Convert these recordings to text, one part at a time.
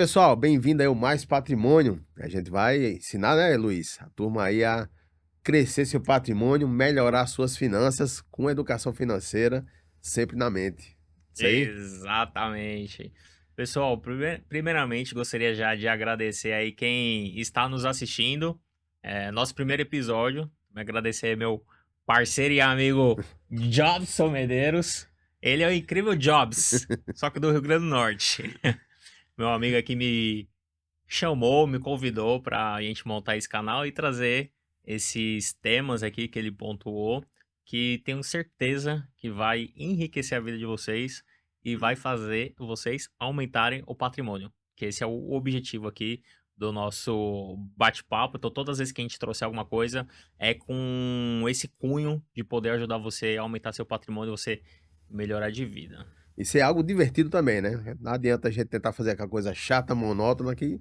Pessoal, bem-vindo aí ao Mais Patrimônio. A gente vai ensinar, né, Luiz? A turma aí a crescer seu patrimônio, melhorar suas finanças com educação financeira sempre na mente. Isso aí? Exatamente. Pessoal, primeiramente gostaria já de agradecer aí quem está nos assistindo. Nosso primeiro episódio. Me agradecer aí meu parceiro e amigo Jobson Medeiros. Ele é o incrível Jobs, só que do Rio Grande do Norte. Meu amigo aqui me chamou, me convidou para a gente montar esse canal e trazer esses temas aqui que ele pontuou, que tenho certeza que vai enriquecer a vida de vocês e vai fazer vocês aumentarem o patrimônio, que esse é o objetivo aqui do nosso bate-papo. Então, todas as vezes que a gente trouxer alguma coisa, é com esse cunho de poder ajudar você a aumentar seu patrimônio, você melhorar de vida. Isso é algo divertido também, né? Não adianta a gente tentar fazer aquela coisa chata, monótona, que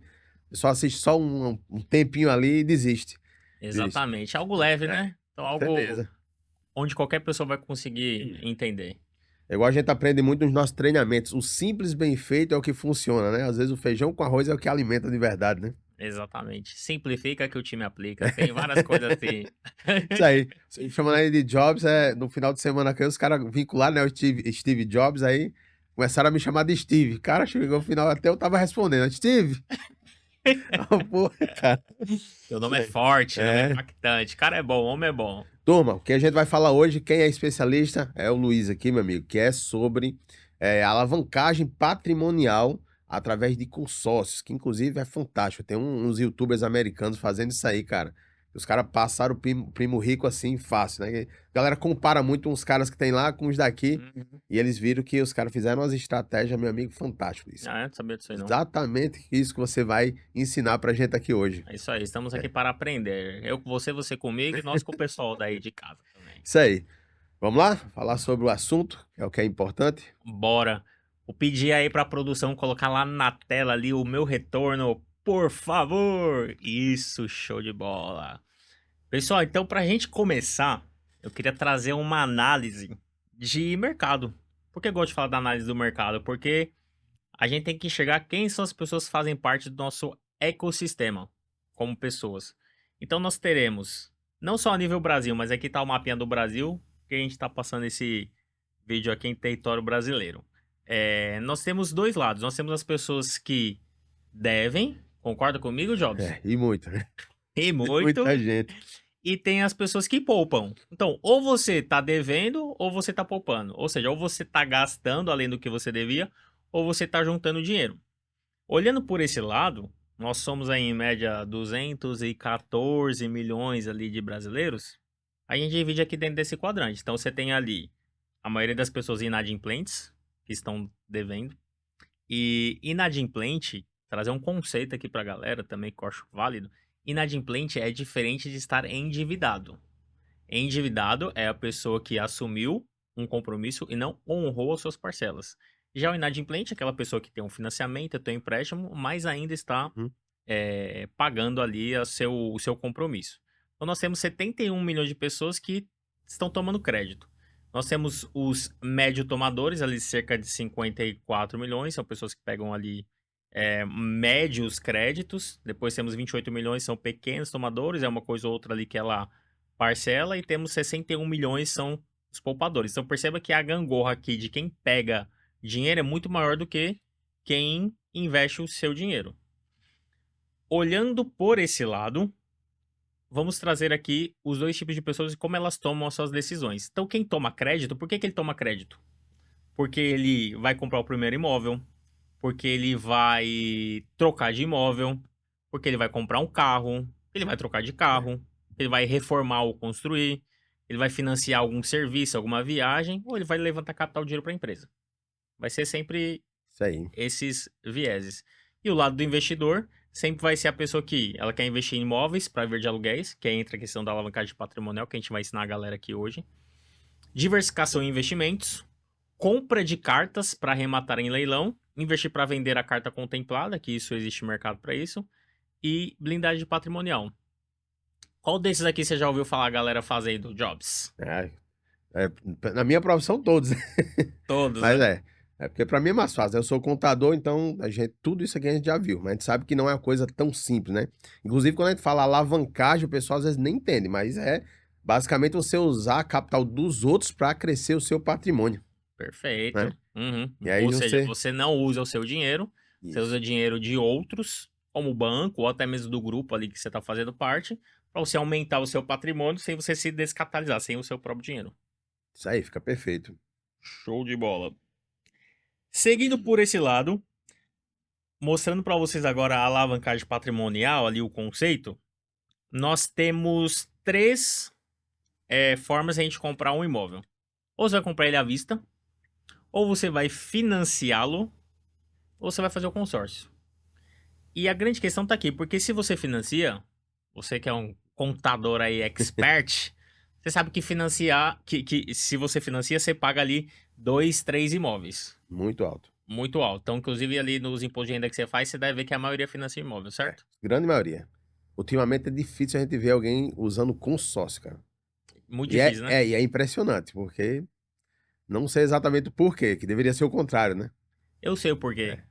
só assiste só um tempinho ali e desiste. Desiste. Exatamente. Algo leve, É, né? Então, com algo certeza. onde qualquer pessoa vai conseguir entender. É igual a gente aprende muito nos nossos treinamentos. O simples bem feito é o que funciona, né? Às vezes o feijão com arroz é o que alimenta de verdade, né? Exatamente. Simplifica que o time aplica. Tem várias coisas assim. Isso aí. Chamando ele de Jobs, no final de semana que os caras vincularam, né, o Steve Jobs, aí começaram a me chamar de Steve. Cara, chegou no final, até eu tava respondendo, Steve. Ah, pô, cara. Seu Isso nome é aí. forte, nome é É. impactante. Cara é bom, homem é bom. Turma, o que a gente vai falar hoje, quem é especialista é o Luiz aqui, meu amigo, que é sobre alavancagem patrimonial através de consórcios, que inclusive é fantástico. Tem uns YouTubers americanos fazendo isso aí, cara. Os caras passaram o primo rico assim fácil, né? A galera compara muito uns caras que tem lá com os daqui Uhum. e eles viram que os caras fizeram umas estratégias, meu amigo, fantástico isso. Ah, não sabia disso aí não. Exatamente isso que você vai ensinar pra gente aqui hoje. É isso aí, estamos aqui É, para aprender. Eu com você, você comigo e nós com o pessoal daí de casa também. isso aí. Vamos lá? Falar sobre o assunto, que é o que é importante. Bora. Vou pedir aí pra produção colocar lá na tela ali o meu retorno, por favor. Isso, show de bola. Pessoal, então pra gente começar, eu queria trazer uma análise de mercado. Por que eu gosto de falar da análise do mercado? Porque a gente tem que enxergar quem são as pessoas que fazem parte do nosso ecossistema, como pessoas. Então nós teremos, não só a nível Brasil, mas aqui tá o mapinha do Brasil, que a gente tá passando esse vídeo aqui em território brasileiro. Nós temos dois lados. Nós temos as pessoas que devem, concorda comigo, Jobs? E muito, né? E muito. Muita gente. E tem as pessoas que poupam. Então, ou você tá devendo, ou você tá poupando. Ou seja, ou você tá gastando além do que você devia, ou você tá juntando dinheiro. Olhando por esse lado, nós somos aí em média 214 milhões ali de brasileiros. A gente divide aqui dentro desse quadrante. Então, você tem ali a maioria das pessoas inadimplentes, que estão devendo. E inadimplente, trazer um conceito aqui pra galera também que eu acho válido. Inadimplente é diferente de estar endividado. Endividado é a pessoa que assumiu um compromisso e não honrou as suas parcelas. Já o inadimplente é aquela pessoa que tem um financiamento, tem um empréstimo, mas ainda está Uhum. pagando ali o seu compromisso. Então nós temos 71 milhões de pessoas que estão tomando crédito. Nós temos os médio tomadores, ali cerca de 54 milhões, são pessoas que pegam ali médios créditos. Depois temos 28 milhões, são pequenos tomadores, é uma coisa ou outra ali que ela parcela. E temos 61 milhões, são os poupadores. Então perceba que a gangorra aqui de quem pega dinheiro é muito maior do que quem investe o seu dinheiro. Olhando por esse lado, vamos trazer aqui os dois tipos de pessoas e como elas tomam as suas decisões. Então, quem toma crédito, por que que ele toma crédito? Porque ele vai comprar o primeiro imóvel, porque ele vai trocar de imóvel, porque ele vai comprar um carro, ele vai trocar de carro, ele vai reformar ou construir, ele vai financiar algum serviço, alguma viagem, ou ele vai levantar capital dinheiro para a empresa. Vai ser sempre Isso aí. esses vieses. E o lado do investidor sempre vai ser a pessoa que ela quer investir em imóveis para viver de aluguéis, que entra a questão da alavancagem patrimonial, que a gente vai ensinar a galera aqui hoje. Diversificação em investimentos, compra de cartas para arrematar em leilão, investir para vender a carta contemplada, que isso existe mercado para isso, e blindagem patrimonial. Qual desses aqui você já ouviu falar a galera fazendo, Jobs? É, na minha profissão, todos. Todos, Mas né? É porque para mim é mais fácil, né? Eu sou contador, então tudo isso aqui a gente já viu, mas a gente sabe que não é uma coisa tão simples, né? Inclusive, quando a gente fala alavancagem, o pessoal às vezes nem entende, mas é basicamente você usar a capital dos outros para crescer o seu patrimônio, né? Perfeito. Uhum. E aí Ou seja, você. você não usa o seu dinheiro, você usa Isso. dinheiro de outros, como o banco, ou até mesmo do grupo ali que você está fazendo parte, para você aumentar o seu patrimônio sem você se descapitalizar, sem o seu próprio dinheiro. Isso aí, fica perfeito. Show de bola. Seguindo por esse lado, mostrando para vocês agora a alavancagem patrimonial, ali o conceito, nós temos três formas de a gente comprar um imóvel. Ou você vai comprar ele à vista, ou você vai financiá-lo, ou você vai fazer o consórcio. E a grande questão tá aqui, porque se você financia, você que é um contador aí expert, você sabe que financiar, que se você financia, você paga ali 2, 3 imóveis. Muito alto. Muito alto. Então, inclusive, ali nos impostos de renda que você faz, você deve ver que a maioria financia imóvel, É, certo? grande maioria. Ultimamente é difícil a gente ver alguém usando consórcio, cara. Muito E é, difícil, né? é, e é impressionante, porque não sei exatamente o porquê, que deveria ser o contrário, né? Eu sei o porquê. É.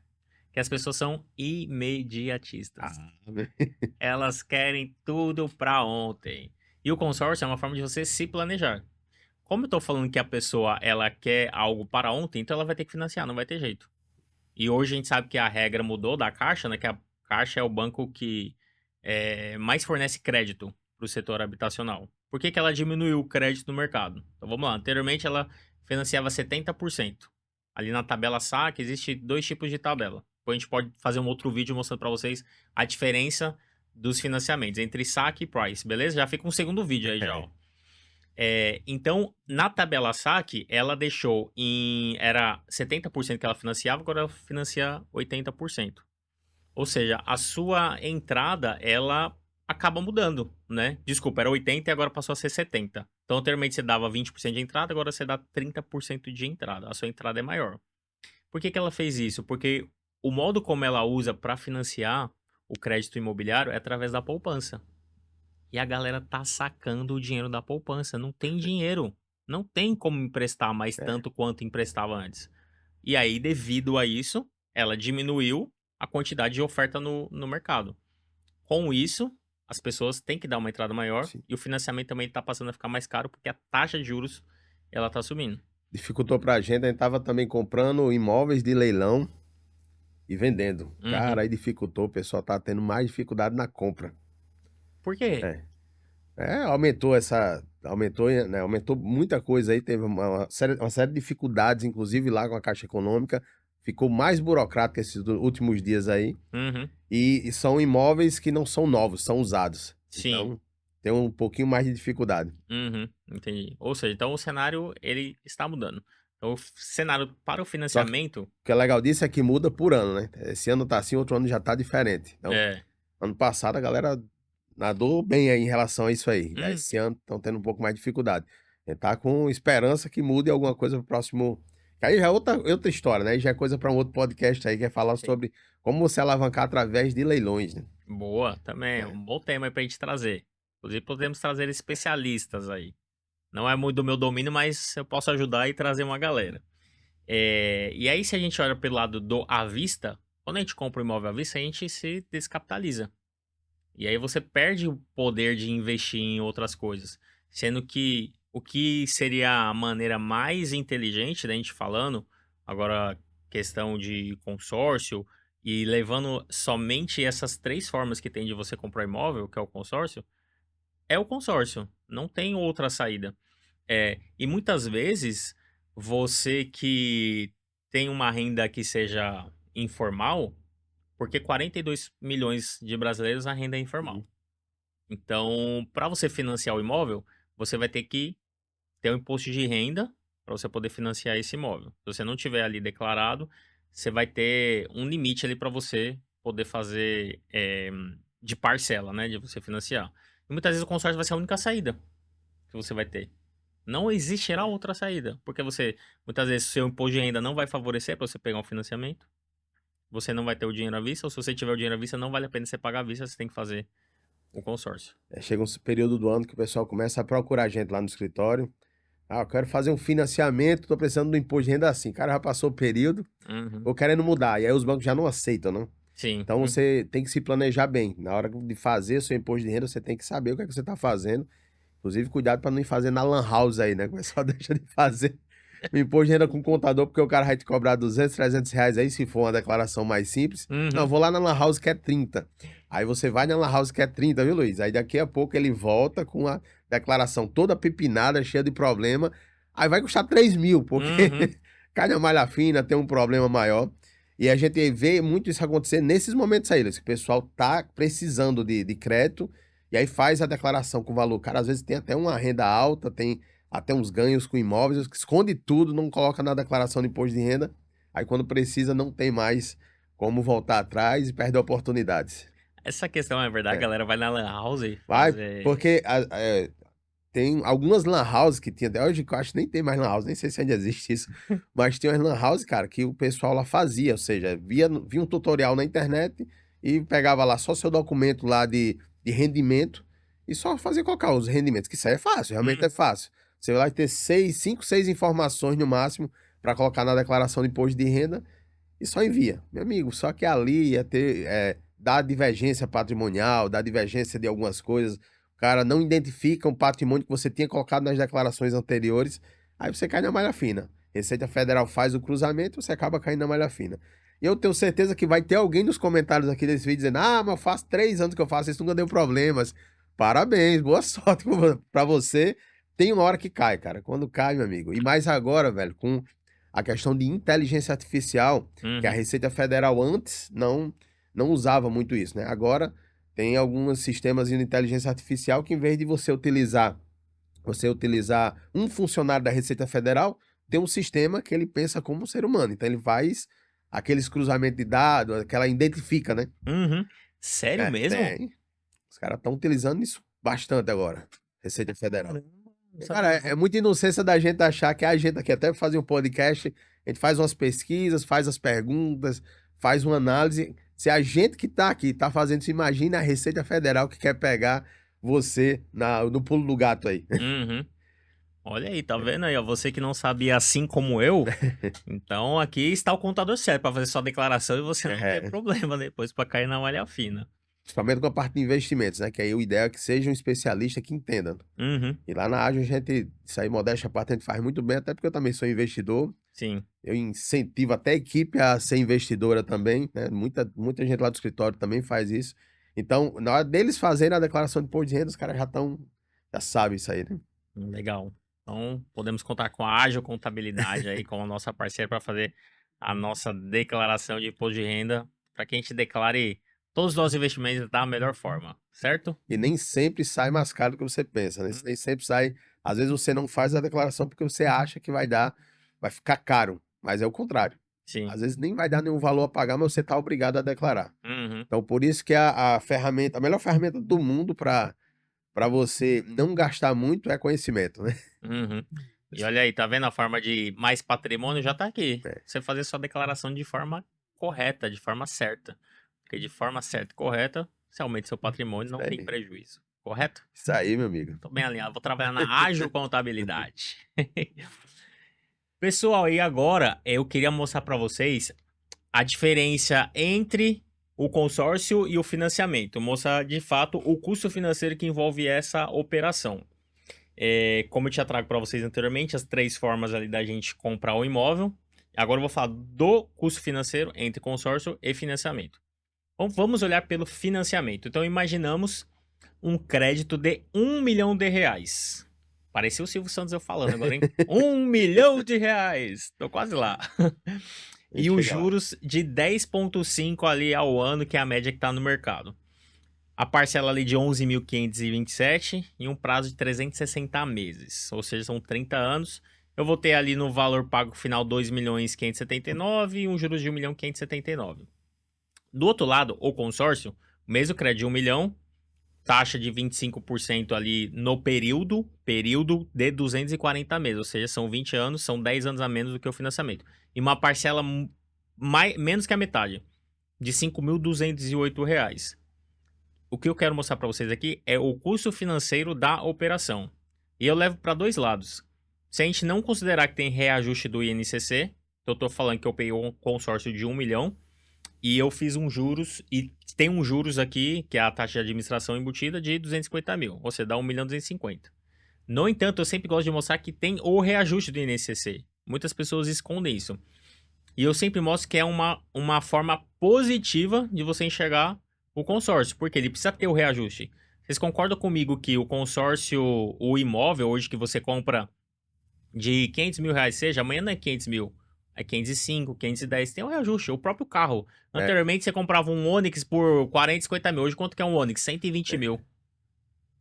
Que as pessoas são imediatistas. Ah, Elas querem tudo pra ontem. E o consórcio é uma forma de você se planejar. Como eu tô falando que a pessoa ela quer algo para ontem, então ela vai ter que financiar, não vai ter jeito. E hoje a gente sabe que a regra mudou da Caixa, né? Que a Caixa é o banco que mais fornece crédito para o setor habitacional. Por que que ela diminuiu o crédito no mercado? Então vamos lá. Anteriormente ela financiava 70%. Ali na tabela saque existe dois tipos de tabela. Depois a gente pode fazer um outro vídeo mostrando para vocês a diferença dos financiamentos entre saque e price, beleza? Já fica um segundo vídeo aí já, ó. é. Então, na tabela saque, ela deixou em. Era 70% que ela financiava, agora ela financia 80%. Ou seja, a sua entrada, ela acaba mudando, né? Desculpa, era 80 e agora passou a ser 70. Então, anteriormente você dava 20% de entrada, agora você dá 30% de entrada. A sua entrada é maior. Por que que ela fez isso? Porque o modo como ela usa para financiar o crédito imobiliário é através da poupança. E a galera tá sacando o dinheiro da poupança. Não tem dinheiro. Não tem como emprestar mais É. tanto quanto emprestava antes. E aí, devido a isso, ela diminuiu a quantidade de oferta no mercado. Com isso, as pessoas têm que dar uma entrada maior Sim. e o financiamento também está passando a ficar mais caro porque a taxa de juros ela tá subindo. Dificultou pra gente, a gente tava também comprando imóveis de leilão e vendendo. Cara, Uhum. aí dificultou, o pessoal tá tendo mais dificuldade na compra. Por quê? É. Aumentou, né, aumentou muita coisa aí, teve uma série de dificuldades, inclusive lá com a Caixa Econômica, ficou mais burocrático esses últimos dias aí, Uhum. e são imóveis que não são novos, são usados. Sim. Então, tem um pouquinho mais de dificuldade. Uhum. Entendi. Ou seja, então o cenário ele está mudando. Então, o cenário para o Só que financiamento o que é legal disso é que muda por ano, né? Esse ano tá assim, outro ano já tá diferente. Então, é. ano passado a galera nadou bem aí em relação a isso aí. Já esse Uhum. ano estão tendo um pouco mais de dificuldade. A gente tá com esperança que mude alguma coisa pro próximo. Que aí já é outra história, né? Aí já é coisa para um outro podcast aí que é falar Sim. sobre como você alavancar através de leilões, né? Boa, também. É É. um bom tema aí pra gente trazer. Inclusive, podemos trazer especialistas aí. Não é muito do meu domínio, mas eu posso ajudar e trazer uma galera. E aí, se a gente olha pelo lado do à vista, quando a gente compra um imóvel à vista, a gente se descapitaliza. E aí você perde o poder de investir em outras coisas. Sendo que o que seria a maneira mais inteligente da gente falando, agora questão de consórcio, e levando somente essas três formas que tem de você comprar imóvel, que é o consórcio. Não tem outra saída. E muitas vezes você que tem uma renda que seja informal, porque 42 milhões de brasileiros a renda é informal. Uhum. Então, para você financiar o imóvel, você vai ter que ter um imposto de renda para você poder financiar esse imóvel. Se você não tiver ali declarado, você vai ter um limite ali para você poder fazer de parcela, né? De você financiar. E muitas vezes o consórcio vai ser a única saída que você vai ter. Não existirá outra saída, porque muitas vezes, seu imposto de renda não vai favorecer para você pegar um financiamento. Você não vai ter o dinheiro à vista, ou se você tiver o dinheiro à vista, não vale a pena você pagar à vista, você tem que fazer o consórcio. Chega um período do ano que o pessoal começa a procurar a gente lá no escritório. Ah, eu quero fazer um financiamento, tô precisando do imposto de renda assim. Cara, já passou o período, Uhum. ou querendo mudar. E aí os bancos já não aceitam, não? Sim. Então você tem que se planejar bem. Na hora de fazer seu imposto de renda, você tem que saber o que é que você está fazendo. Inclusive, cuidado para não ir fazer na lan house aí, né? Que o pessoal deixa de fazer o imposto de renda com o contador, porque o cara vai te cobrar 200, 300 reais aí, se for uma declaração mais simples. Não, Uhum. vou lá na lan house que é 30. Aí você vai na lan house que é 30, viu, Luiz? Aí daqui a pouco ele volta com a declaração toda pepinada, cheia de problema. Aí vai custar 3 mil, porque Uhum. cai na malha fina, tem um problema maior. E a gente vê muito isso acontecer nesses momentos aí, Luiz, que o pessoal tá precisando de crédito e aí faz a declaração com valor. Cara, às vezes tem até uma renda alta, tem até uns ganhos com imóveis, que esconde tudo, não coloca na declaração de imposto de renda. Aí quando precisa, não tem mais como voltar atrás e perde oportunidades. Essa questão é verdade, a É. galera vai na lan house Vai, fazer. porque tem algumas lan houses que tinha até hoje, que eu acho que nem tem mais lan house, nem sei se ainda existe isso, mas tem umas lan house, cara, que o pessoal lá fazia, ou seja, via um tutorial na internet e pegava lá só seu documento lá de rendimento e só fazia colocar os rendimentos, que isso aí é fácil, realmente é Uhum. fácil. Você vai lá ter cinco, seis informações no máximo para colocar na declaração de imposto de renda e só envia. Meu amigo, só que ali ia ter, dar divergência patrimonial, dar divergência de algumas coisas. O cara não identifica um patrimônio que você tinha colocado nas declarações anteriores, aí você cai na malha fina. Receita Federal faz o cruzamento, você acaba caindo na malha fina. E eu tenho certeza que vai ter alguém nos comentários aqui desse vídeo dizendo: Ah, mas faz 3 anos que eu faço isso, nunca deu problemas. Parabéns, boa sorte pra você. Tem uma hora que cai, cara. Quando cai, meu amigo. E mais agora, velho, com a questão de inteligência artificial, que a Uhum. Receita Federal antes não usava muito isso, né? Agora tem alguns sistemas de inteligência artificial que, em vez de você utilizar um funcionário da Receita Federal, tem um sistema que ele pensa como um ser humano. Então ele faz aqueles cruzamentos de dados, aquela identifica, né? Uhum. Sério É, mesmo? tem. Os caras estão utilizando isso bastante agora. Receita Federal. Caramba, não Cara, sabia é não. muita inocência da gente achar que a gente aqui, até fazer um podcast, a gente faz umas pesquisas, faz as perguntas, faz uma análise. Se a gente que tá aqui tá fazendo isso, imagina a Receita Federal que quer pegar você no pulo do gato aí. Uhum. Olha aí, tá vendo aí, ó? Você que não sabia assim como eu, então aqui está o contador certo para fazer sua declaração e você não ter É, problema depois para cair na malha fina. principalmente com a parte de investimentos, né? Que aí o ideal é que seja um especialista que entenda. Uhum. E lá na Ágil a gente, isso aí, modéstia à parte, a gente faz muito bem, até porque eu também sou investidor. Sim. Eu incentivo até a equipe a ser investidora também, né? Muita gente lá do escritório também faz isso. Então, na hora deles fazerem a declaração de imposto de renda, os caras já sabem isso aí, né? Legal. Então, podemos contar com a Ágil Contabilidade aí, como a nossa parceira, para fazer a nossa declaração de imposto de renda, para que a gente declare todos os nossos investimentos da melhor forma, certo? E nem sempre sai mais caro do que você pensa, né? Nem sempre sai. Às vezes você não faz a declaração porque você acha que vai ficar caro, mas é o contrário. Sim. Às vezes nem vai dar nenhum valor a pagar, mas você está obrigado a declarar. Uhum. Então, por isso que a melhor ferramenta do mundo para você não gastar muito é conhecimento, né? Uhum. E olha aí, tá vendo a forma de mais patrimônio já tá aqui. É, Você fazer sua declaração de forma correta, de forma certa. Porque de forma certa e correta, você aumenta seu patrimônio, isso não tem aí. prejuízo. Correto? Isso aí, meu amigo. Tô bem alinhado. Vou trabalhar na Ágil Contabilidade. Pessoal, e agora eu queria mostrar para vocês a diferença entre o consórcio e o financiamento. Mostrar de fato o custo financeiro que envolve essa operação. Como eu tinha trago para vocês anteriormente, as 3 formas ali da gente comprar o imóvel. Agora eu vou falar do custo financeiro entre consórcio e financiamento. Então vamos olhar pelo financiamento. Então imaginamos um crédito de R$ 1 milhão. Parecia o Silvio Santos eu falando agora, hein? R$ 1 milhão. Tô quase lá. A E gente os chega lá. juros de 10,5 ali ao ano, que é a média que tá no mercado. A parcela ali de 11.527 e um prazo de 360 meses, ou seja, são 30 anos. Eu vou ter ali no valor pago final 2.579 e um juros de 1.579. Do outro lado, o consórcio, mesmo crédito de 1 milhão, taxa de 25% ali no período de 240 meses, ou seja, são 20 anos, são 10 anos a menos do que o financiamento. E uma parcela menos que a metade, de R$ 5.208. O que eu quero mostrar para vocês aqui é o custo financeiro da operação. E eu levo para dois lados. Se a gente não considerar que tem reajuste do INCC, então eu tô falando que eu peguei um consórcio de 1 milhão e eu fiz um juros, e tem um juros aqui, que é a taxa de administração embutida, de 250 mil, ou seja, dá 1 milhão e 250. No entanto, eu sempre gosto de mostrar que tem o reajuste do INCC. Muitas pessoas escondem isso. E eu sempre mostro que é uma forma positiva de você enxergar o consórcio, porque ele precisa ter o reajuste. Vocês concordam comigo que o consórcio, o imóvel, hoje que você compra de 500 mil reais, seja, amanhã não é 500 mil, é 505, 510, tem um reajuste. O próprio carro. É, Anteriormente você comprava um Onix por 40, 50 mil. Hoje quanto que é um Onix? 120 mil.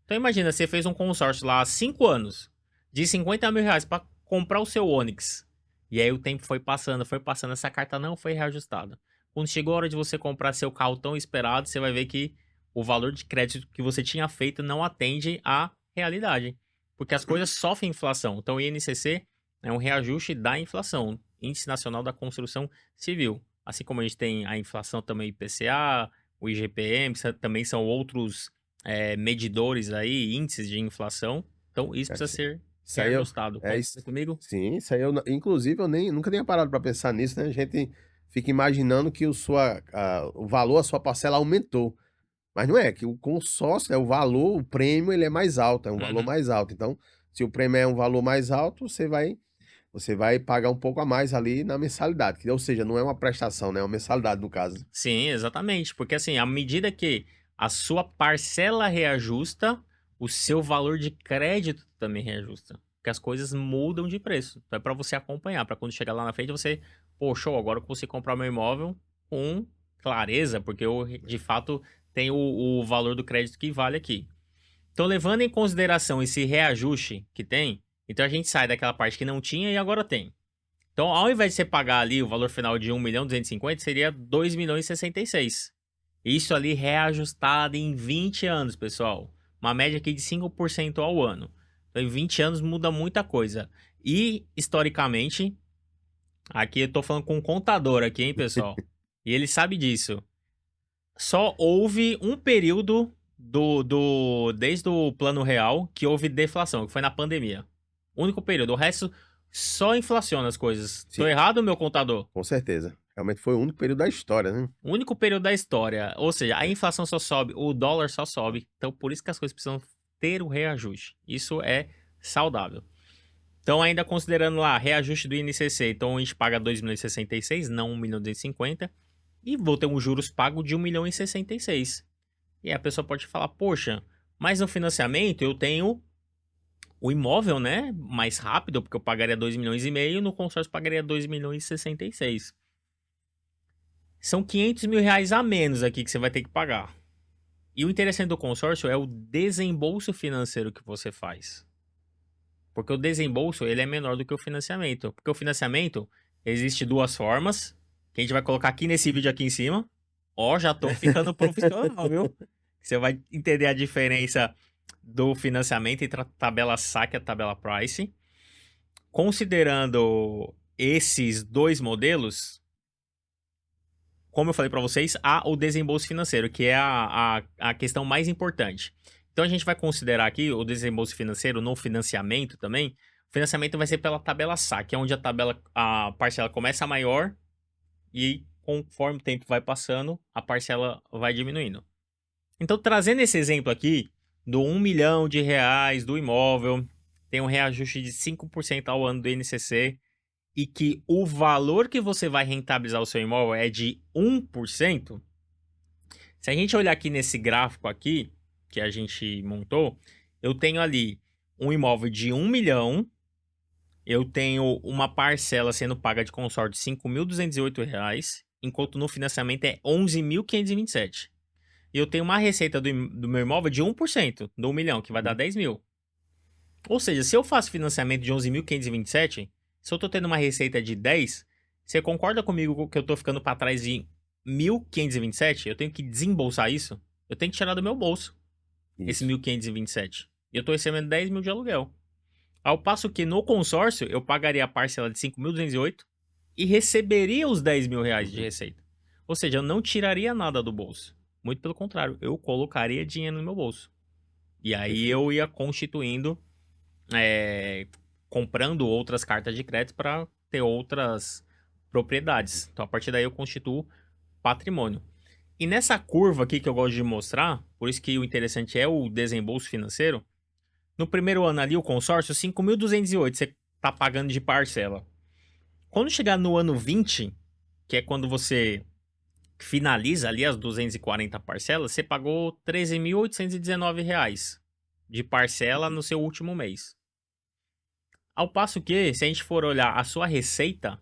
Então imagina, você fez um consórcio lá há 5 anos, de 50 mil reais para comprar o seu Onix. E aí o tempo foi passando, essa carta não foi reajustada. Quando chegou a hora de você comprar seu carro tão esperado, você vai ver que o valor de crédito que você tinha feito não atende à realidade. Porque as coisas sofrem inflação. Então o INCC é um reajuste da inflação, Índice Nacional da Construção Civil. Assim como a gente tem a inflação também IPCA, o IGPM, também são outros medidores aí, índices de inflação. Então, isso é, precisa ser isso aí reajustado. é isso. Concorda comigo? Sim, isso aí inclusive eu nunca tinha parado para pensar nisso, né? A gente fica imaginando que o valor, a sua parcela aumentou. Mas não é, que o consórcio, o valor, o prêmio, ele é mais alto, é um valor Uhum. mais alto. Então, se o prêmio é um valor mais alto, você vai pagar um pouco a mais ali na mensalidade, ou seja, não é uma prestação, né? É uma mensalidade no caso. Sim, exatamente. Porque assim, à medida que a sua parcela reajusta, o seu valor de crédito também reajusta. Porque as coisas mudam de preço. Então é para você acompanhar, para quando chegar lá na frente você, pô, show, agora que você comprar meu imóvel com clareza, porque eu de fato tenho o valor do crédito que vale aqui. Então, levando em consideração esse reajuste que tem, então a gente sai daquela parte que não tinha e agora tem. Então, ao invés de você pagar ali o valor final de 1 milhão 250, seria 2 milhões e 66. Isso ali reajustado em 20 anos, pessoal. Uma média aqui de 5% ao ano. Então, em 20 anos muda muita coisa. E, historicamente, aqui eu tô falando com um contador aqui, hein, pessoal? E ele sabe disso. Só houve um período desde o Plano Real que houve deflação, que foi na pandemia. Único período. O resto só inflaciona as coisas. Sim, Tô errado, meu contador? com certeza. Realmente foi o único período da história, né? O único período da história. Ou seja, a É. inflação só sobe, o dólar só sobe. Então, por isso que as coisas precisam ter o reajuste. Isso é saudável. Então, ainda considerando lá reajuste do INCC, então a gente paga 2 milhões e 66, não 1 milhão e 250. E vou ter um juros pago de 1 milhão e 66. E aí a pessoa pode falar, poxa, mas no financiamento eu tenho o imóvel, né? Mais rápido, porque eu pagaria 2 milhões e meio, no consórcio eu pagaria 2 milhões e 66. São 500 mil reais a menos aqui que você vai ter que pagar. E o interessante do consórcio é o desembolso financeiro que você faz. Porque o desembolso, ele é menor do que o financiamento. Porque o financiamento, existe duas formas, que a gente vai colocar aqui nesse vídeo aqui em cima. Ó, já tô ficando profissional, viu? Você vai entender a diferença do financiamento entre a tabela saque e a tabela price. Considerando esses dois modelos, como eu falei para vocês, há o desembolso financeiro, que é a questão mais importante. Então a gente vai considerar aqui o desembolso financeiro no financiamento também. O financiamento vai ser pela tabela saque, é onde a parcela começa maior e conforme o tempo vai passando, a parcela vai diminuindo. Então, trazendo esse exemplo aqui, do 1 milhão de reais do imóvel, tem um reajuste de 5% ao ano do INCC, e que o valor que você vai rentabilizar o seu imóvel é de 1%, se a gente olhar aqui nesse gráfico aqui, que a gente montou, eu tenho ali um imóvel de 1 milhão, eu tenho uma parcela sendo paga de consórcio de R$ 5.208, enquanto no financiamento é R$ 11.527. E eu tenho uma receita do meu imóvel de 1% do 1 milhão, que vai dar 10 mil. Ou seja, se eu faço financiamento de 11.527, se eu tô tendo uma receita de 10, você concorda comigo que eu tô ficando para trás de 1.527? Eu tenho que desembolsar isso? Eu tenho que tirar do meu bolso esse Isso. 1.527. E eu tô recebendo 10 mil de aluguel. Ao passo que no consórcio, eu pagaria a parcela de 5.208 e receberia os 10 mil reais de Uhum. receita. Ou seja, eu não tiraria nada do bolso. Muito pelo contrário, eu colocaria dinheiro no meu bolso. E aí Perfeito. eu ia constituindo comprando outras cartas de crédito para ter outras propriedades. Então, a partir daí, eu constituo patrimônio. E nessa curva aqui que eu gosto de mostrar, por isso que o interessante é o desembolso financeiro, no primeiro ano ali, o consórcio, 5.208 você tá pagando de parcela. Quando chegar no ano 20, que é quando você finaliza ali as 240 parcelas, você pagou R$ 13.819 de parcela no seu último mês. Ao passo que, se a gente for olhar a sua receita,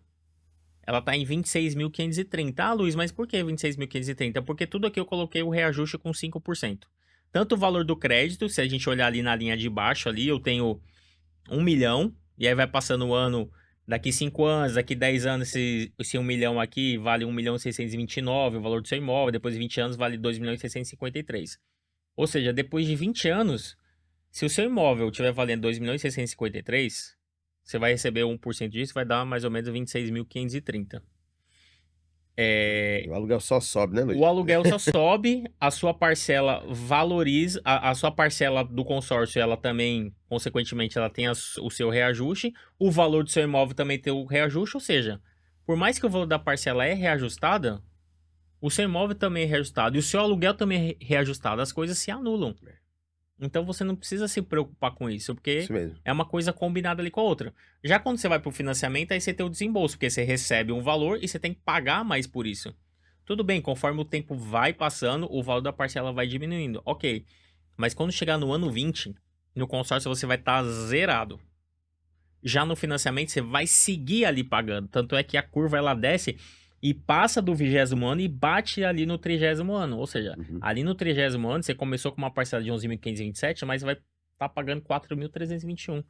ela tá em 26.530. Ah, Luiz, mas por que 26.530? Porque tudo aqui eu coloquei o reajuste com 5%. Tanto o valor do crédito, se a gente olhar ali na linha de baixo ali, eu tenho 1 milhão, e aí vai passando o ano, daqui 5 anos, daqui 10 anos, esse 1 milhão aqui vale 1.629.000, o valor do seu imóvel, depois de 20 anos vale 2.653.000. Ou seja, depois de 20 anos, se o seu imóvel estiver valendo 2.653.000, você vai receber 1% disso, vai dar mais ou menos 26.530. O aluguel só sobe, né, Luiz? O aluguel só sobe, a sua parcela valoriza, a sua parcela do consórcio, ela também, consequentemente, ela tem o seu reajuste, o valor do seu imóvel também tem o reajuste, ou seja, por mais que o valor da parcela é reajustada, o seu imóvel também é reajustado e o seu aluguel também é reajustado, as coisas se anulam. Então você não precisa se preocupar com isso, porque Isso mesmo. é uma coisa combinada ali com a outra. Já quando você vai para o financiamento, aí você tem o desembolso, porque você recebe um valor e você tem que pagar mais por isso. Tudo bem, conforme o tempo vai passando, o valor da parcela vai diminuindo. Ok. Mas quando chegar no ano 20, no consórcio você vai estar zerado. Já no financiamento você vai seguir ali pagando. Tanto é que a curva ela desce e passa do 20º ano e bate ali no 30º ano. Ou seja, ali no 30º ano você começou com uma parcela de 11.527, mas vai estar pagando 4.321.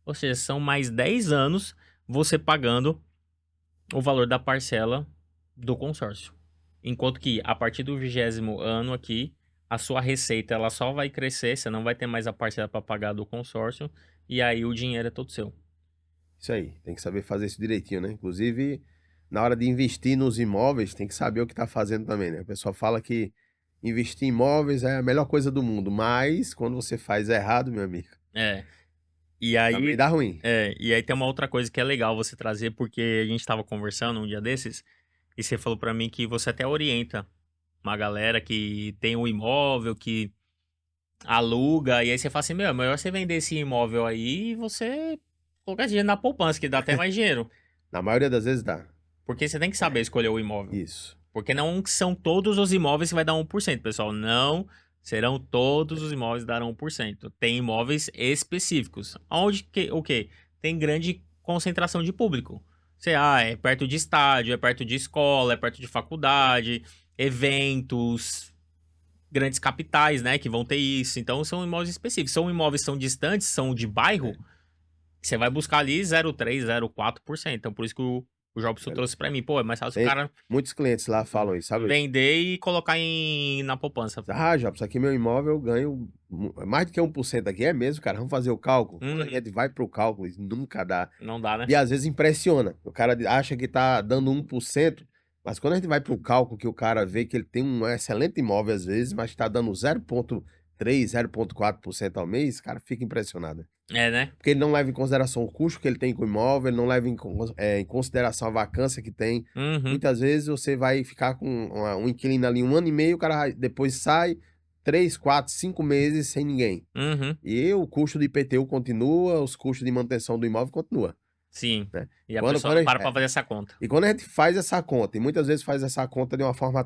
Ou seja, são mais 10 anos você pagando o valor da parcela do consórcio. Enquanto que a partir do 20º ano aqui, a sua receita ela só vai crescer, você não vai ter mais a parcela para pagar do consórcio, e aí o dinheiro é todo seu. Isso aí, tem que saber fazer isso direitinho, né? Inclusive, na hora de investir nos imóveis, tem que saber o que tá fazendo também, né? O pessoal fala que investir em imóveis é a melhor coisa do mundo, mas quando você faz errado, meu amigo, É. E também aí, dá ruim. e aí tem uma outra coisa que é legal você trazer, porque a gente tava conversando um dia desses, e você falou para mim que você até orienta uma galera que tem um imóvel, que aluga, e aí você fala assim, meu, é melhor você vender esse imóvel aí e você colocar dinheiro na poupança, que dá até mais dinheiro. Na maioria das vezes dá. Porque você tem que saber escolher o imóvel. Isso. Porque não são todos os imóveis que vai dar 1%, pessoal. Não serão todos os imóveis que darão 1%. Tem imóveis específicos. Onde que, o quê? Tem grande concentração de público. É perto de estádio, é perto de escola, é perto de faculdade, eventos, grandes capitais, né, que vão ter isso. Então são imóveis específicos. São imóveis que são distantes, são de bairro, você vai buscar ali 0,3, 0,4%. Então por isso que o Jobson trouxe pra mim. Pô, é mais fácil o Tem cara muitos clientes lá falam isso, sabe? vender e colocar na poupança. Ah, Jobs, aqui meu imóvel eu ganho mais do que 1% aqui. É mesmo, cara, vamos fazer o cálculo. Quando a gente vai pro cálculo, isso nunca dá. Não dá, né? E às vezes impressiona. O cara acha que tá dando 1%, mas quando a gente vai pro cálculo que o cara vê que ele tem um excelente imóvel às vezes, mas tá dando 0,3, 0,4% ao mês, o cara fica impressionado. É, né? Porque ele não leva em consideração o custo que ele tem com o imóvel, ele não leva em consideração a vacância que tem. Uhum. Muitas vezes você vai ficar com um inquilino ali 1 ano e meio, o cara depois sai 3, 4, 5 meses sem ninguém. Uhum. E o custo do IPTU continua, os custos de manutenção do imóvel continua. Sim. Né? E a pessoa não para pra fazer essa conta. E quando a gente faz essa conta, e muitas vezes faz essa conta de uma forma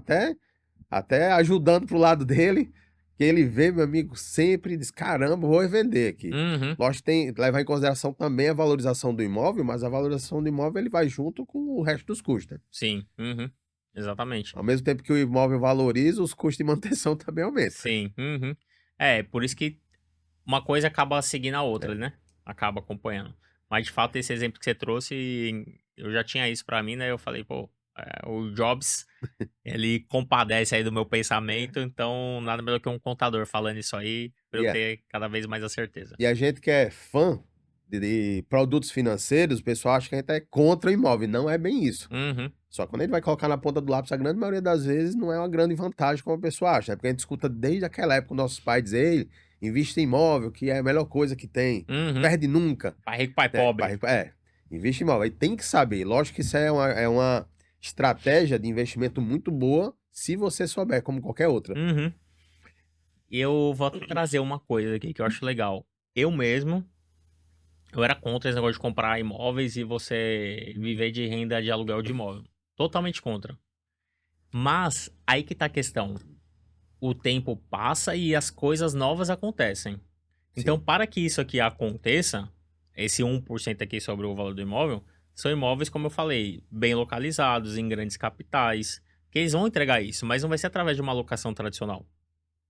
até ajudando pro lado dele, que ele vê, meu amigo, sempre diz, caramba, vou vender aqui. Uhum. Lógico, tem que levar em consideração também a valorização do imóvel, mas a valorização do imóvel ele vai junto com o resto dos custos, né? Sim. Uhum. Exatamente. Ao mesmo tempo que o imóvel valoriza, os custos de manutenção também aumentam. Sim. Uhum. É, por isso que uma coisa acaba seguindo a outra, né? Acaba acompanhando. Mas, de fato, esse exemplo que você trouxe, eu já tinha isso pra mim, né? Eu falei, pô, o Jobs, ele compadece aí do meu pensamento, então nada melhor que um contador falando isso aí, pra eu ter cada vez mais a certeza. E a gente que é fã de produtos financeiros, o pessoal acha que a gente é contra o imóvel. Não é bem isso. Uhum. Só que quando a gente vai colocar na ponta do lápis, a grande maioria das vezes não é uma grande vantagem como a pessoa acha. É porque a gente escuta desde aquela época nossos pais dizer, "Ei, invista em imóvel, que é a melhor coisa que tem. Uhum. Perde nunca." Pai rico, pai pobre. Investe em imóvel. Aí tem que saber. Lógico que isso é uma estratégia de investimento muito boa, se você souber, como qualquer outra. Uhum. E eu vou trazer uma coisa aqui que eu acho legal. Eu mesmo, eu era contra esse negócio de comprar imóveis e você viver de renda de aluguel de imóvel. Totalmente contra. Mas aí que tá a questão. O tempo passa e as coisas novas acontecem. Então, Sim. para que isso aqui aconteça, esse 1% aqui sobre o valor do imóvel, são imóveis, como eu falei, bem localizados, em grandes capitais, que eles vão entregar isso, mas não vai ser através de uma locação tradicional.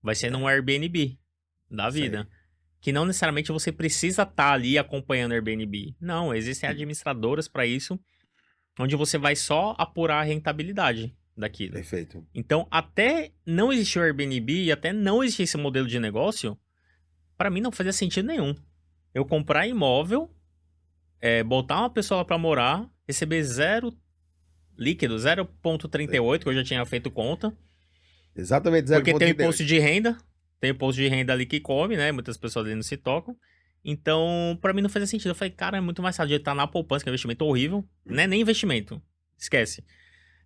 Vai ser num Airbnb da vida. Sei. Que não necessariamente você precisa estar ali acompanhando o Airbnb. Não, existem administradoras para isso, onde você vai só apurar a rentabilidade daquilo. Perfeito. Então, até não existir o Airbnb e até não existir esse modelo de negócio, para mim não fazia sentido nenhum. Eu comprar imóvel, botar uma pessoa lá para morar, receber zero líquido, 0,38, que eu já tinha feito conta, Exatamente porque tem o 0,38. imposto de renda, tem o imposto de renda ali que come, né? Muitas pessoas ali não se tocam. Então, para mim não fazia sentido. Eu falei, cara, é muito mais fácil de estar na poupança, que é um investimento horrível. Não é nem investimento. Esquece.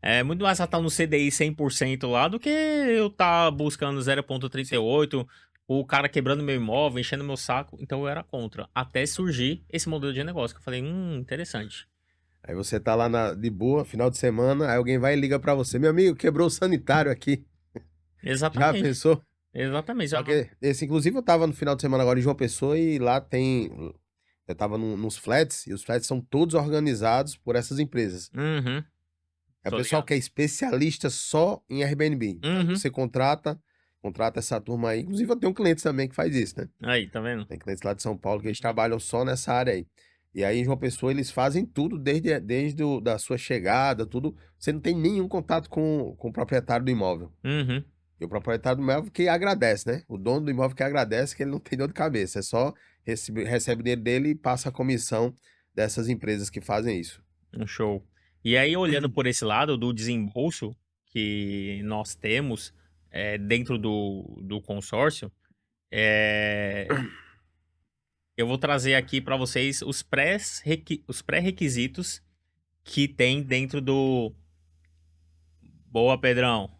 É muito mais fácil estar no CDI 100% lá do que eu estar buscando 0,38, o cara quebrando meu imóvel, enchendo meu saco. Então eu era contra. Até surgir esse modelo de negócio, que eu falei, interessante. Aí você tá lá de boa, final de semana, aí alguém vai e liga pra você. Meu amigo, quebrou o sanitário aqui. Já Exatamente. pensou? Exatamente. Só que inclusive eu tava no final de semana agora em João Pessoa e lá tem. Eu tava nos flats e os flats são todos organizados por essas empresas. Uhum. É o Tô pessoal ligado. que é especialista só em Airbnb. Aí Uhum. você contrata essa turma aí. Inclusive eu tenho clientes também que faz isso, né? Aí, tá vendo? Tem clientes lá de São Paulo que eles trabalham só nessa área aí. E aí em João Pessoa eles fazem tudo desde da sua chegada, tudo. Você não tem nenhum contato com o proprietário do imóvel. Uhum. E o proprietário do imóvel que agradece, né? O dono do imóvel que agradece que ele não tem dor de cabeça. É só recebe o dinheiro dele e passa a comissão dessas empresas que fazem isso. Um show. E aí, olhando por esse lado do desembolso que nós temos dentro do consórcio, eu vou trazer aqui para vocês os pré-requisitos que tem dentro do. Boa, Pedrão.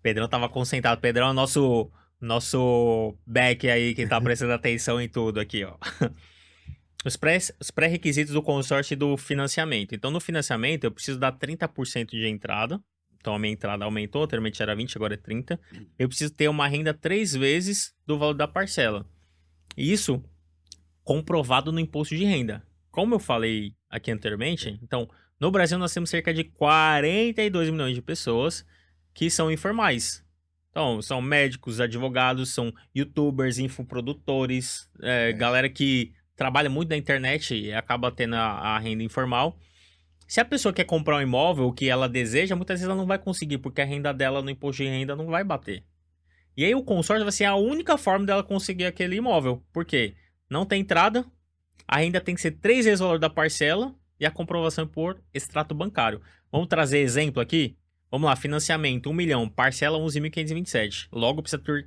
Pedrão tava concentrado. Pedrão é nosso back aí que tá prestando atenção em tudo aqui, ó. Os pré-requisitos do consórcio e do financiamento. Então, no financiamento, eu preciso dar 30% de entrada. Então, a minha entrada aumentou, anteriormente era 20, agora é 30. Eu preciso ter uma renda 3 vezes do valor da parcela. Isso comprovado no imposto de renda. Como eu falei aqui anteriormente, então, no Brasil nós temos cerca de 42 milhões de pessoas que são informais. Então, são médicos, advogados, são youtubers, infoprodutores, galera que trabalha muito na internet e acaba tendo a renda informal. Se a pessoa quer comprar um imóvel, o que ela deseja, muitas vezes ela não vai conseguir, porque a renda dela no imposto de renda não vai bater. E aí o consórcio vai ser a única forma dela conseguir aquele imóvel. Por quê? Não tem entrada, a renda tem que ser 3 vezes o valor da parcela e a comprovação por extrato bancário. Vamos trazer exemplo aqui? Vamos lá, financiamento, 1 milhão, parcela 11.527. Logo,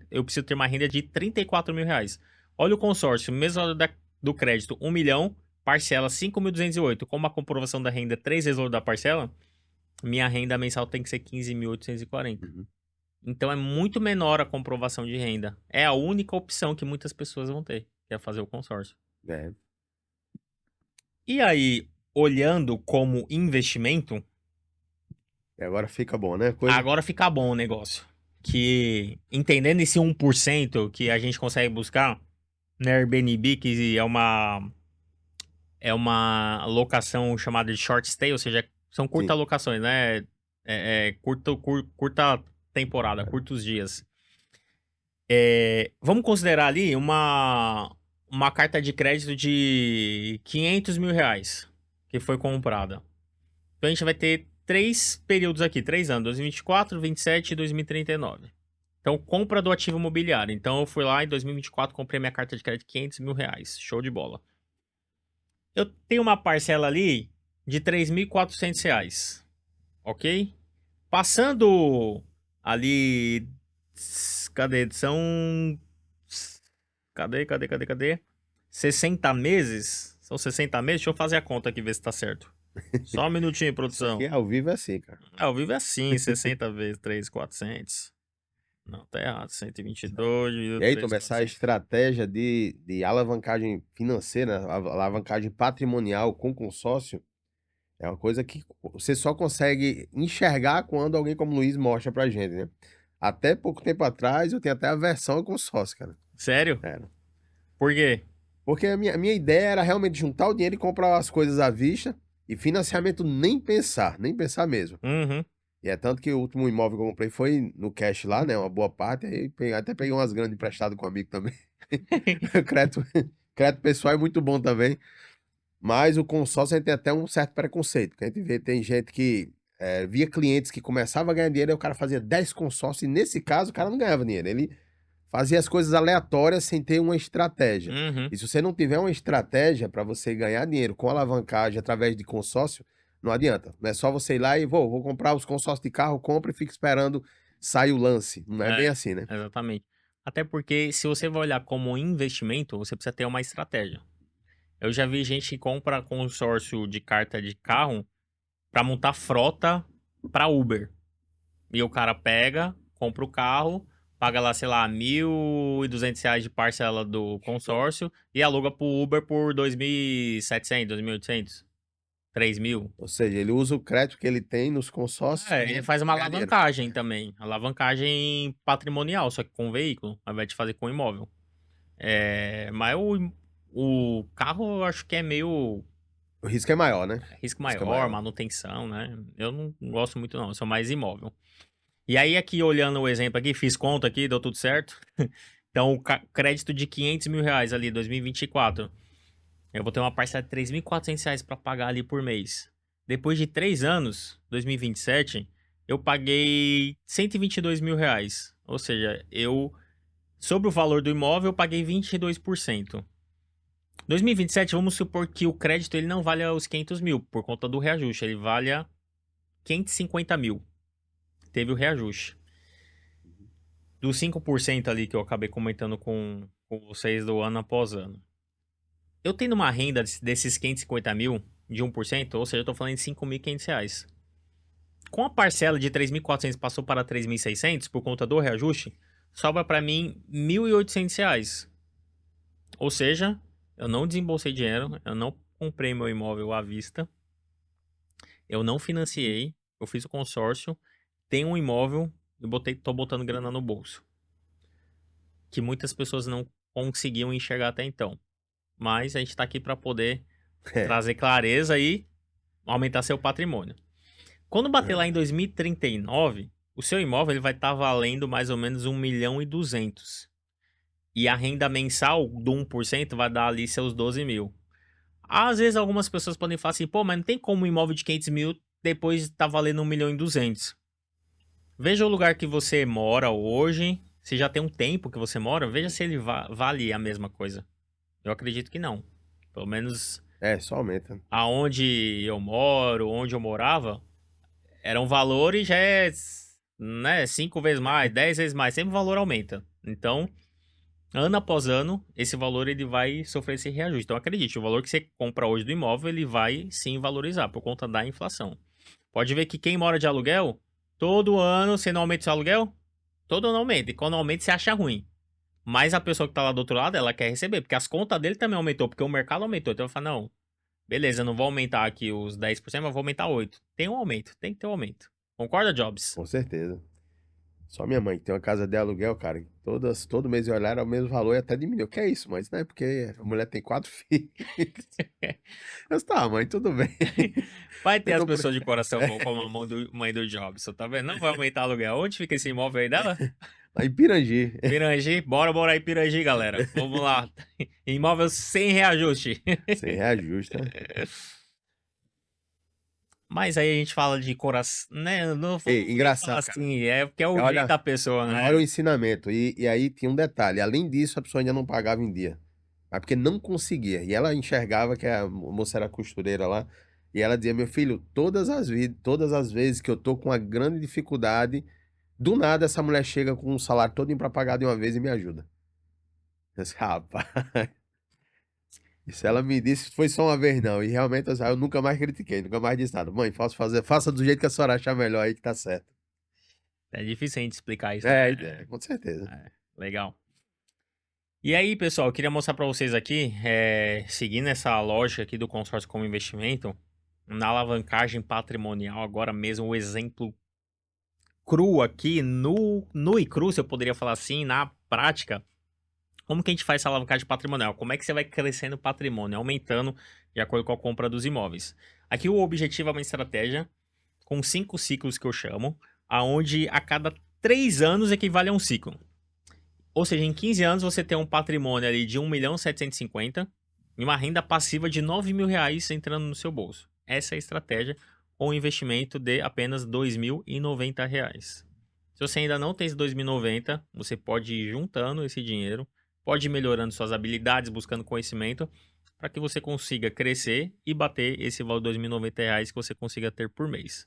eu preciso ter uma renda de 34 mil reais. Olha o consórcio, mesmo valor do crédito, 1 milhão, parcela 5.208. Como a comprovação da renda é 3 vezes o valor da parcela, minha renda mensal tem que ser 15.840. Uhum. Então é muito menor a comprovação de renda. É a única opção que muitas pessoas vão ter, que é fazer o consórcio. É. E aí, olhando como investimento, E agora fica bom, né? agora fica bom o negócio. Que entendendo esse 1% que a gente consegue buscar na Airbnb, que é uma locação chamada de short stay, ou seja, são Sim. curtas locações, né? Curta temporada, curtos dias. Vamos considerar ali uma carta de crédito de 500 mil reais que foi comprada. Então a gente vai ter 3 períodos aqui, 3 anos, 2024, 2027 e 2039. Então, compra do ativo imobiliário. Então, eu fui lá em 2024, comprei minha carta de crédito de 500 mil reais. Show de bola. Eu tenho uma parcela ali de R$ 3.400, ok? Passando ali, cadê? Cadê? 60 meses? São 60 meses? Deixa eu fazer a conta aqui, ver se tá certo. Só um minutinho, Isso aqui produção. ao vivo é assim, cara. Ao vivo é assim, 60 vezes 3.400. Não, tá errado. 122 E aí, Tom, essa 3.400. estratégia de alavancagem financeira, alavancagem patrimonial com consórcio, é uma coisa que você só consegue enxergar quando alguém como o Luiz mostra pra gente, né? Até pouco tempo atrás, eu tenho até aversão ao consórcio, cara. Sério? Era. Por quê? Porque a minha ideia era realmente juntar o dinheiro e comprar as coisas à vista, e financiamento nem pensar mesmo. Uhum. E é tanto que o último imóvel que eu comprei foi no cash lá, né? Uma boa parte. Aí até peguei umas grandes emprestadas com um amigo também. crédito, crédito pessoal é muito bom também. Mas o consórcio a gente tem até um certo preconceito. Porque a gente vê, tem gente que via clientes que começava a ganhar dinheiro, aí o cara fazia 10 consórcios, e nesse caso o cara não ganhava dinheiro. Ele fazia as coisas aleatórias sem ter uma estratégia. Uhum. E se você não tiver uma estratégia para você ganhar dinheiro com alavancagem através de consórcio, não adianta. Não é só você ir lá e vou comprar os consórcios de carro, compra e fica esperando sair o lance. Não é bem assim, né? Exatamente. Até porque se você vai olhar como investimento, você precisa ter uma estratégia. Eu já vi gente que compra consórcio de carta de carro pra montar frota pra Uber. E o cara pega, compra o carro, paga lá, sei lá, R$ 1.200 de parcela do consórcio e aluga pro Uber por 2.700, 2.800, 3.000. Ou seja, ele usa o crédito que ele tem nos consórcios Ele faz para uma ganhar dinheiro. alavancagem também. Alavancagem patrimonial, só que com veículo, ao invés de fazer com imóvel. Mas o carro eu acho que é meio O risco é maior, né? risco O risco é maior, maior. manutenção, né? Eu não gosto muito não, eu sou mais imóvel. E aí aqui, olhando o exemplo aqui, fiz conta aqui, deu tudo certo. Então, o crédito de R$ 500.000 ali, 2024. Eu vou ter uma parcela de R$ 3.400 para pagar ali por mês. Depois de 3 anos, 2027, eu paguei R$ 122.000. Ou seja, sobre o valor do imóvel, eu paguei 22%. 2027, vamos supor que o crédito ele não valha os 500 mil, por conta do reajuste. Ele valha 550 mil. Teve o reajuste. Dos 5% ali que eu acabei comentando com vocês do ano após ano. Eu tendo uma renda desses 550 mil de 1%, ou seja, eu tô falando de R$ 5.500. Com a parcela de 3.400 passou para 3.600 por conta do reajuste, sobra para mim R$ 1.800. Ou seja, eu não desembolsei dinheiro, eu não comprei meu imóvel à vista, eu não financiei, eu fiz o consórcio, tenho um imóvel e tô botando grana no bolso. Que muitas pessoas não conseguiam enxergar até então. Mas a gente tá aqui para poder É, trazer clareza e aumentar seu patrimônio. Quando bater lá em 2039, o seu imóvel ele vai estar valendo mais ou menos 1.200.000. E a renda mensal do 1% vai dar ali seus 12 mil. Às vezes algumas pessoas podem falar assim, pô, mas não tem como um imóvel de 500 mil depois tá valendo 1.200.000. Veja o lugar que você mora hoje. Se já tem um tempo que você mora, veja se ele vale a mesma coisa. Eu acredito que não. Pelo menos só aumenta. aonde eu moro, onde eu morava, eram valores já né, 5 vezes mais, 10 vezes mais, sempre o valor aumenta. Então, ano após ano, esse valor ele vai sofrer esse reajuste. Então, acredite, o valor que você compra hoje do imóvel, ele vai sim valorizar por conta da inflação. Pode ver que quem mora de aluguel, todo ano você não aumenta o seu aluguel? Todo ano aumenta. E quando aumenta, você acha ruim. Mas a pessoa que tá lá do outro lado, ela quer receber, porque as contas dele também aumentou, porque o mercado aumentou. Então eu falo, não, beleza, eu não vou aumentar aqui os 10%, mas vou aumentar 8%. Tem um aumento, tem que ter um aumento. Concorda, Jobs? Com certeza. Só minha mãe que tem uma casa de aluguel, cara. Todo mês eu olhar era o mesmo valor e até diminuiu. Que é isso, mas não é porque a mulher tem 4 filhos. Mas tá, mãe, tudo bem. Vai ter Eu as comprei- pessoas de coração bom como a mãe do Jobs, tá vendo? Não vai aumentar aluguel. Onde fica esse imóvel aí dela? Lá em Pirangi. Pirangi, bora morar em Pirangi, galera. Vamos lá. Imóvel sem reajuste. Sem reajuste, né? Mas aí a gente fala de coração, né? Eu não vou Ei, nem falar engraçado, cara. assim, é porque é o jeito Olha, da pessoa, olha o né? ensinamento. E aí tinha um detalhe. Além disso, a pessoa ainda não pagava em dia. mas porque não conseguia. E ela enxergava que a moça era costureira lá, e ela dizia, meu filho, todas as vezes que eu tô com uma grande dificuldade, do nada essa mulher chega com um salário todo para pagar de uma vez e me ajuda. Eu disse, rapaz, isso ela me disse foi só uma vez não, e realmente eu nunca mais critiquei, nunca mais disse nada. Mãe, faça do jeito que a senhora achar melhor aí que tá certo. É difícil a gente explicar isso, É, né? com certeza. Legal. E aí, pessoal, eu queria mostrar para vocês aqui, seguindo essa lógica aqui do consórcio como investimento, na alavancagem patrimonial, agora mesmo o exemplo cru aqui, nu e cru, se eu poderia falar assim, na prática, como que a gente faz essa alavancagem patrimonial? Como é que você vai crescendo o patrimônio, aumentando de acordo com a compra dos imóveis? Aqui o objetivo é uma estratégia com 5 ciclos que eu chamo, aonde a cada 3 anos equivale a um ciclo. Ou seja, em 15 anos você tem um patrimônio ali de 1.750.000 e uma renda passiva de R$ 9.000 entrando no seu bolso. Essa é a estratégia ou investimento de apenas R$ 2.090. Se você ainda não tem esse 2.090, você pode ir juntando esse dinheiro, pode ir melhorando suas habilidades, buscando conhecimento, para que você consiga crescer e bater esse valor de R$ 2.090 que você consiga ter por mês.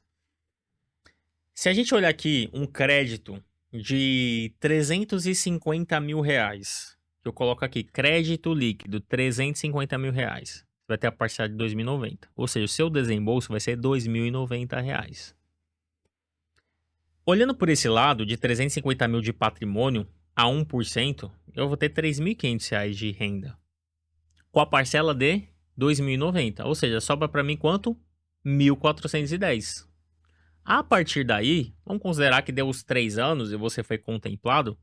Se a gente olhar aqui um crédito de R$ 350 mil, que eu coloco aqui, crédito líquido, R$ 350 mil, você vai ter a parcela de 2.090. Ou seja, o seu desembolso vai ser R$ 2.090. Olhando por esse lado, de 350 mil de patrimônio a 1%, eu vou ter R$ 3.500 de renda. Com a parcela de R$ 2.090. Ou seja, sobra para mim quanto? R$ 1.410. A partir daí, vamos considerar que deu os 3 anos e você foi contemplado.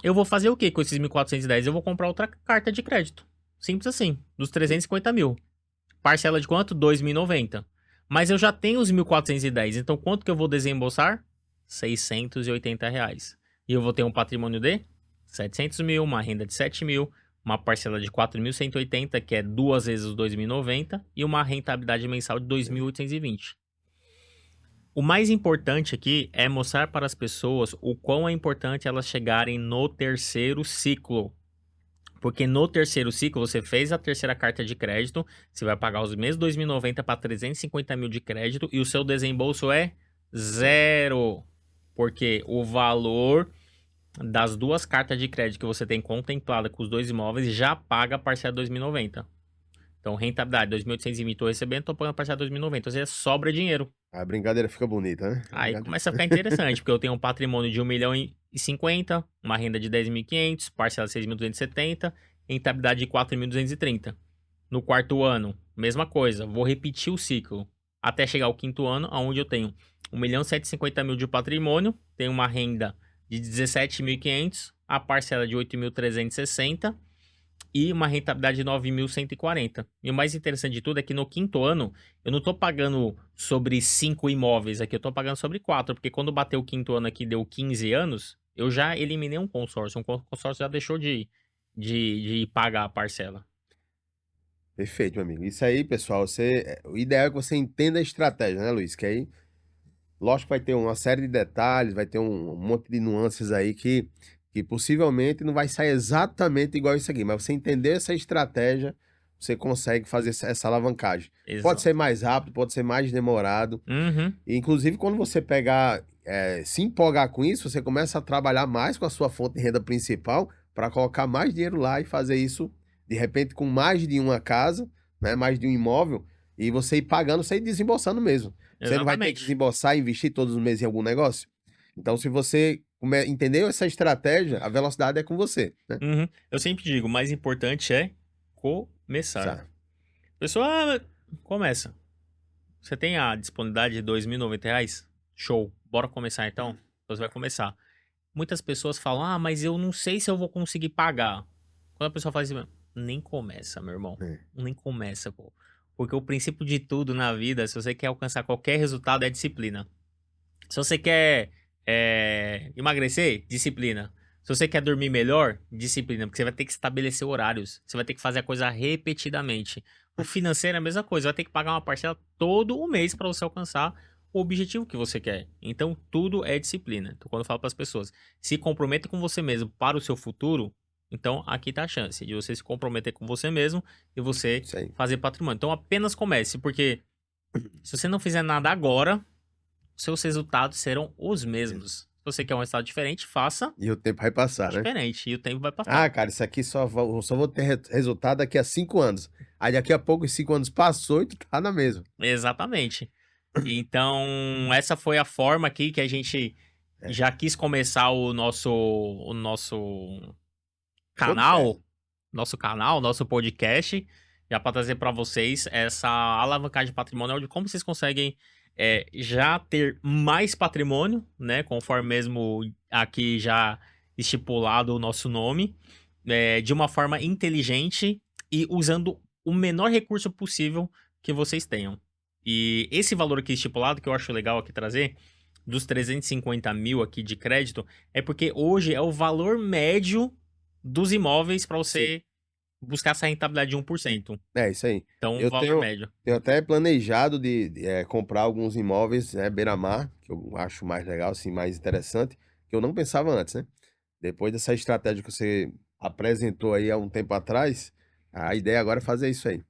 Eu vou fazer o que com esses 1.410? Eu vou comprar outra carta de crédito. Simples assim, dos 350 mil. Parcela de quanto? 2.090. Mas eu já tenho os 1.410, então quanto que eu vou desembolsar? R$ 680. E eu vou ter um patrimônio de 700 mil, uma renda de 7 mil, uma parcela de 4.180, que é 2 vezes os 2.090, e uma rentabilidade mensal de 2.820. O mais importante aqui é mostrar para as pessoas o quão é importante elas chegarem no terceiro ciclo. Porque no terceiro ciclo, você fez a terceira carta de crédito, você vai pagar os mesmos 2.090 para 350 mil de crédito e o seu desembolso é zero. Porque o valor das duas cartas de crédito que você tem contemplada com os dois imóveis já paga a parcela de 2.090. Então, rentabilidade, 2.820 estou recebendo, estou pagando a parcela de 2.090. Ou seja, sobra dinheiro. A brincadeira fica bonita, né? Aí começa a ficar interessante, porque eu tenho um patrimônio de 1.050.000, uma renda de 10.500, parcela de 6.270, rentabilidade de 4.230. No quarto ano, mesma coisa, vou repetir o ciclo até chegar ao quinto ano, onde eu tenho 1.750.000 de patrimônio, tenho uma renda de 17.500, a parcela de 8.360 e uma rentabilidade de 9.140. E o mais interessante de tudo é que no quinto ano, eu não estou pagando sobre 5 imóveis aqui, eu estou pagando sobre 4, porque quando bateu o quinto ano aqui, deu 15 anos, eu já eliminei um consórcio já deixou de pagar a parcela. Perfeito, meu amigo. Isso aí, pessoal, o ideal é que você entenda a estratégia, né, Luiz? Que aí, lógico que vai ter uma série de detalhes, vai ter um monte de nuances aí que possivelmente não vai sair exatamente igual isso aqui, mas você entender essa estratégia, você consegue fazer essa alavancagem. Exato. Pode ser mais rápido, pode ser mais demorado. Uhum. E, inclusive, quando você pegar, se empolgar com isso, você começa a trabalhar mais com a sua fonte de renda principal para colocar mais dinheiro lá e fazer isso, de repente, com mais de uma casa, né, mais de um imóvel, e você ir pagando, você ir desembolsando mesmo. Você não vai ter que desembolsar e investir todos os meses em algum negócio. Então, se você entendeu essa estratégia, a velocidade é com você, né? Uhum. Eu sempre digo, o mais importante é começar. Pessoal, começa. Você tem a disponibilidade de R$ 2.090? Show. Bora começar então? Você vai começar. Muitas pessoas falam, mas eu não sei se eu vou conseguir pagar. Quando a pessoa fala assim, nem começa, meu irmão. Nem começa, pô. Porque o princípio de tudo na vida, se você quer alcançar qualquer resultado, é disciplina. Se você quer emagrecer, disciplina. Se você quer dormir melhor, disciplina. Porque você vai ter que estabelecer horários. Você vai ter que fazer a coisa repetidamente. O financeiro é a mesma coisa. Vai ter que pagar uma parcela todo o mês para você alcançar o objetivo que você quer. Então, tudo é disciplina. Então, quando eu falo para as pessoas, se comprometa com você mesmo para o seu futuro, Então, aqui tá a chance de você se comprometer com você mesmo e você Isso aí. fazer patrimônio. Então, apenas comece, porque se você não fizer nada agora, seus resultados serão os mesmos. Se você quer um resultado diferente, faça E o tempo vai passar, né? diferente e o tempo vai passar. Ah, cara, isso aqui só vou ter resultado daqui a 5 anos. Aí daqui a pouco os 5 anos passou e tu tá na mesma. Exatamente. Então, essa foi a forma aqui que a gente É. já quis começar o nosso Podcast. canal, nosso podcast, já para trazer para vocês essa alavancagem patrimonial de como vocês conseguem já ter mais patrimônio, né? Conforme mesmo aqui já estipulado o nosso nome, de uma forma inteligente e usando o menor recurso possível que vocês tenham. E esse valor aqui estipulado, que eu acho legal aqui trazer, dos 350 mil aqui de crédito, é porque hoje é o valor médio dos imóveis para Sim. você buscar essa rentabilidade de 1%. É isso aí. Então, o Eu valor médio. tenho até planejado de comprar alguns imóveis, né, beira-mar, que eu acho mais legal, assim, mais interessante, que eu não pensava antes, né? Depois dessa estratégia que você apresentou aí há um tempo atrás, a ideia agora é fazer isso aí.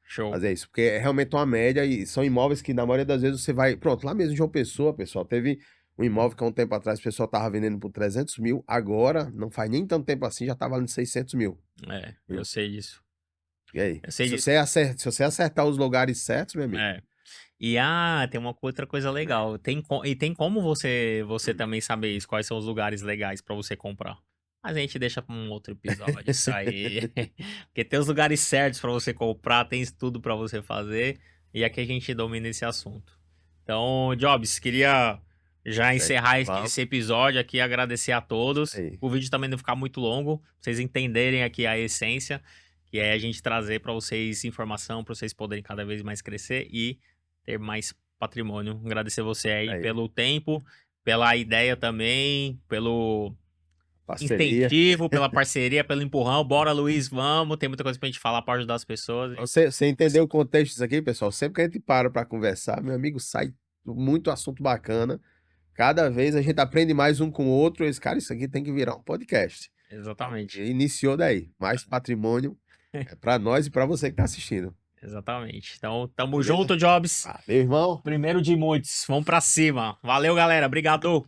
Show. Fazer isso, porque é realmente uma média e são imóveis que na maioria das vezes você vai. Pronto, lá mesmo em João Pessoa, pessoal, teve um imóvel que há um tempo atrás o pessoal tava vendendo por 300 mil, agora, não faz nem tanto tempo assim, já tá valendo 600 mil. Eu Viu? sei disso. E aí? Eu sei Se disso. você se você acertar os lugares certos, meu amigo. É. E tem uma outra coisa legal. Tem como você também saber isso, quais são os lugares legais para você comprar. Mas a gente deixa para um outro episódio isso aí. Porque tem os lugares certos para você comprar, tem estudo para você fazer. E aqui a gente domina esse assunto. Então, Jobs, queria já Isso aí. encerrar Vamos. esse episódio aqui, agradecer a todos. Isso aí. O vídeo também não ficar muito longo, pra vocês entenderem aqui a essência, que é a gente trazer para vocês informação, para vocês poderem cada vez mais crescer e ter mais patrimônio. Agradecer você aí Aí. pelo tempo, pela ideia também, pelo Parceria. incentivo, pela parceria, pelo empurrão. Bora, Luiz, vamos. Tem muita coisa pra gente falar para ajudar as pessoas. Você entendeu o contexto disso aqui, pessoal? Sempre que a gente para conversar, meu amigo, sai muito assunto bacana. Cada vez a gente aprende mais um com o outro. Esse cara, isso aqui tem que virar um podcast. Exatamente. E iniciou daí. Mais patrimônio é para nós e para você que tá assistindo. Exatamente. Então, tamo Beleza? junto, Jobs. Valeu, irmão. Primeiro de muitos. Vamos pra cima. Valeu, galera. Obrigado.